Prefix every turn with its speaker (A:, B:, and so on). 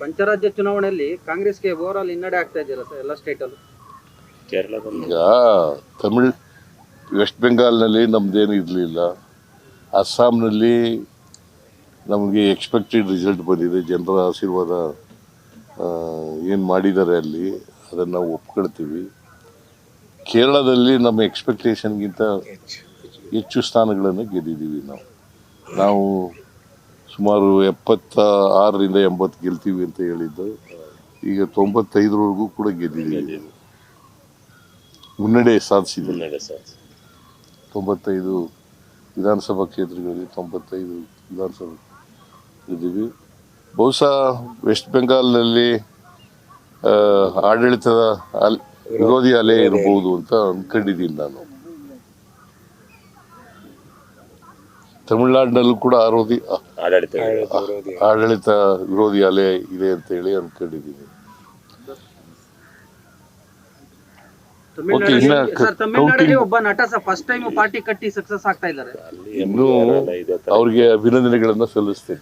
A: ಪಂಚರಾಜ್ಯ ಚುನಾವಣೆಯಲ್ಲಿ ಕಾಂಗ್ರೆಸ್ಗೆ over all ಹಿನ್ನಡೆ ಆಗ್ತಾ ಇದೆಯಲ್ಲ ಸರ್ ಎಲ್ಲ ಸ್ಟೇಟಲ್ಲೂ.
B: ಈಗ ತಮಿಳ್ ವೆಸ್ಟ್ ಬೆಂಗಾಲ್ನಲ್ಲಿ ನಮ್ದೇನು ಇರಲಿಲ್ಲ, ಅಸ್ಸಾಂನಲ್ಲಿ ನಮಗೆ ಎಕ್ಸ್ಪೆಕ್ಟೆಡ್ ರಿಸಲ್ಟ್ ಬಂದಿದೆ. ಜನರ ಆಶೀರ್ವಾದ ಏನು ಮಾಡಿದ್ದಾರೆ ಅಲ್ಲಿ ಅದನ್ನು ನಾವು ಒಪ್ಕೊಳ್ತೀವಿ. ಕೇರಳದಲ್ಲಿ ನಮ್ಮ ಎಕ್ಸ್ಪೆಕ್ಟೇಷನ್ಗಿಂತ ಹೆಚ್ಚು ಸ್ಥಾನಗಳನ್ನು ಗೆದ್ದಿದ್ದೀವಿ. ನಾವು ಸುಮಾರು 76ರಿಂದ 80 ಗೆಲ್ತೀವಿ ಅಂತ ಹೇಳಿದ್ದು, ಈಗ 95ರವರೆಗೂ ಕೂಡ ಗೆದ್ದಿದ್ದೀವಿ, ಮುನ್ನಡೆ ಸಾಧಿಸಿದ್ದೀವಿ. 95 ವಿಧಾನಸಭಾ ಕ್ಷೇತ್ರಗಳಲ್ಲಿ 95 ವಿಧಾನಸಭಾ ಗೆದ್ದೀವಿ. ಬಹುಶಃ ವೆಸ್ಟ್ ಬೆಂಗಾಲ್ನಲ್ಲಿ ಆಡಳಿತದ ವಿರೋಧಿ ಅಲೆ ಇರಬಹುದು ಅಂತ ಅಂದ್ಕೊಂಡಿದ್ದೀನಿ ನಾನು. ತಮಿಳುನಾಡಿನಲ್ಲೂ ಕೂಡ ಆಡಳಿತ ವಿರೋಧಿ ಅಲೆ ಇದೆ ಅಂತ ಹೇಳಿ ಅಂದ್ಕೊಂಡಿದ್ದೀನಿ.
A: ತಮಿಳುನಾಡಲ್ಲಿ ಒಬ್ಬ ನಟ ಫಸ್ಟ್ ಟೈಮ್ ಪಾರ್ಟಿ ಕಟ್ಟಿ ಸಕ್ಸಸ್ ಆಗ್ತಾ ಇದ್ದಾರೆ.
B: ಇನ್ನೂ ಅವ್ರಿಗೆ ಅಭಿನಂದನೆಗಳನ್ನ ಸಲ್ಲಿಸ್ತೇನೆ.